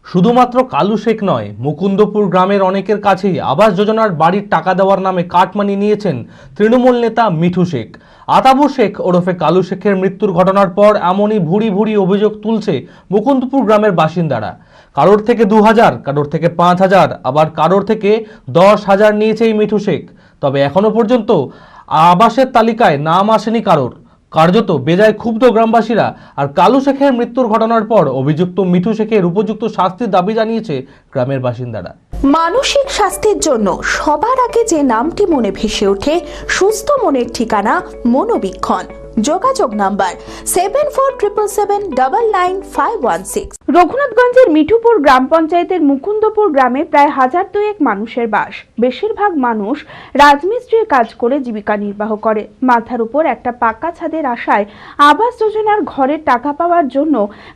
শুধুমাত্র কালু শেখ নয়, মুকুন্দপুর গ্রামের অনেকের কাছেই আবাস যোজনার বাড়ির টাকা দেওয়ার নামে কাটমানি নিয়েছেন তৃণমূল নেতা মিঠু শেখ। আতাবুর শেখ ওরফে কালু শেখের মৃত্যুর ঘটনার পর এমনই ভুরি ভুরি অভিযোগ তুলছে মুকুন্দপুর গ্রামের বাসিন্দারা। কারোর থেকে 2000, কারোর থেকে 5000, আবার কারোর থেকে 10,000 নিয়েছে এই মিঠু শেখ। তবে এখনো পর্যন্ত আবাসের তালিকায় নাম আসেনি কারোর। কার্যত বেজায় ক্ষুব্ধ গ্রামবাসীরা। আর কালু শেখের মৃত্যুর ঘটনার পর অভিযুক্ত মিঠু শেখের উপযুক্ত শাস্তির দাবি জানিয়েছে গ্রামের বাসিন্দারা। মানসিক স্বাস্থ্যের জন্য সবার আগে যে নামটি মনে ভেসে ওঠে, সুস্থ মনের ঠিকানা মনোবীক্ষণ। যোগাযোগ নাম্বার 7477799516। রঘুনাথগঞ্জের মিঠুপুর গ্রাম পঞ্চায়েতের মুকুন্দপুর গ্রামে প্রায় 1002 মানুষের বাস। বেশিরভাগ মানুষ রাজমিস্ত্রির কাজ করে জীবিকা নির্বাহ করে। মাথার উপর একটা পাকা ছাদের আশায় আবাস যোজনার ঘরের টাকা পাওয়ার জন্য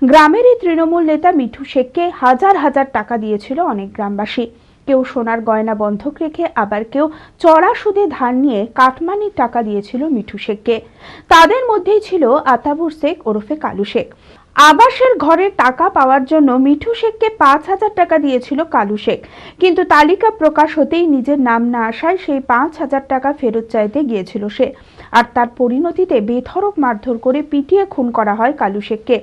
গ্রামের এই তৃণমূল নেতা মিঠু শেখকে হাজার হাজার টাকা দিয়েছিল অনেক গ্রামবাসী। কেউ সোনার গয়না বন্ধক রেখে, আবার কেউ চড়া সুদে ধার নিয়ে কাটমানির টাকা দিয়েছিল মিঠু শেখকে। তাদের মধ্যেই ছিল আতাবুর শেখ ওরফে কালু শেখ। আবাসের ঘরের টাকা পাওয়ার জন্য মিঠু শেখকে 5000 টাকা দিয়েছিল কালু শেখ, কিন্তু তালিকা প্রকাশ হতেই নিজের নাম না আসায় সেই 5000 টাকা ফেরত চাইতে গিয়েছিল সে। আর তার পরিণতিতে বেধড়ক মারধর করে পিটিয়ে খুন করা হয় কালু শেখকে।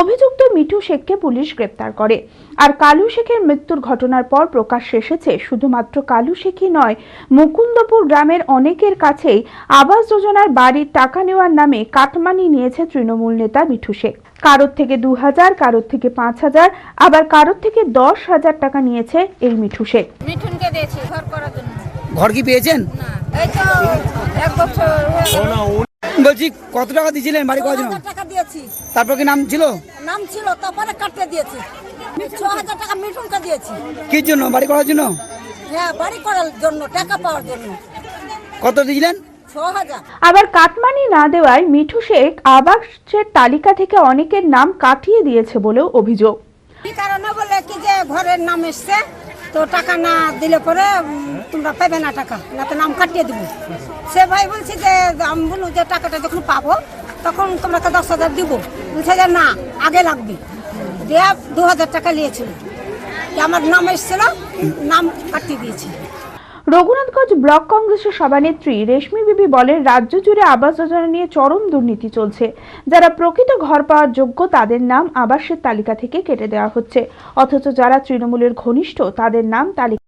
অভিযুক্ত মিঠু শেখকে পুলিশ গ্রেপ্তার করে। আর কালু শেখের মৃত্যুর ঘটনার পর প্রকাশ এসেছে শুধুমাত্র কালু শেখই নয়, মুকুন্দপুর গ্রামের অনেকের কাছেই আবাস যোজনার বাড়ির টাকা নেওয়ার নামে কাটমানি নিয়েছে তৃণমূল নেতা মিঠু শেখ। কারোর থেকে 2000, কারোর থেকে 5000, আবার কারোর থেকে 10,000 টাকা নিয়েছে এই মিঠু শেখ। মিঠুনকে দিয়েছি ঘর করার জন্য। ঘর কি পেয়েছেন? না, এই তো 1 বছর হয়ে গেল। বলছি কত টাকা দিয়েছিলেন বাড়ি করার জন্য? 2000 টাকা দিয়েছি। তারপর কি নাম ছিল? নাম ছিল, তারপরে কাটতে দিয়েছি। 6000 টাকা মিঠুনকে দিয়েছি। কি জন্য? বাড়ি করার জন্য? হ্যাঁ, বাড়ি করার জন্য, টাকা পাওয়ার জন্য। কত দিয়েছিলেন? 6000। আবার কাটমানি না দেওয়ায় মিঠু শেখ আবাসের তালিকা থেকে অনেকের নাম কাটিয়ে দিয়েছে বলেও অভিযোগ। কি কারণে বলে কি যে ঘরের নাম এসছে, তো টাকা না দিলে পরে তোমরা পাবে না টাকা, না তো নাম কাটিয়ে দিব। সে ভাই বলছি যে আমি বলু যে টাকাটা যখন পাবো তখন তোমাকে 10,000 দিব। বলছে যে না, আগে লাগবে। দিয়ে 2000 টাকা নিয়েছিল। আমার নাম এসেছিল, নাম কাটিয়ে দিয়েছি। রঘুনাথগঞ্জ ব্লক কংগ্রেসের সভানেত্রী রেশমি বিবি বলেন, রাজ্য জুড়ে আবাস যোজনা নিয়ে চরম দুর্নীতি চলছে। যারা প্রকৃত ঘর পাওয়ার যোগ্য তাদের নাম আবাসের তালিকা থেকে কেটে দেওয়া হচ্ছে, অথচ যারা তৃণমূলের ঘনিষ্ঠ তাদের নাম তালিকা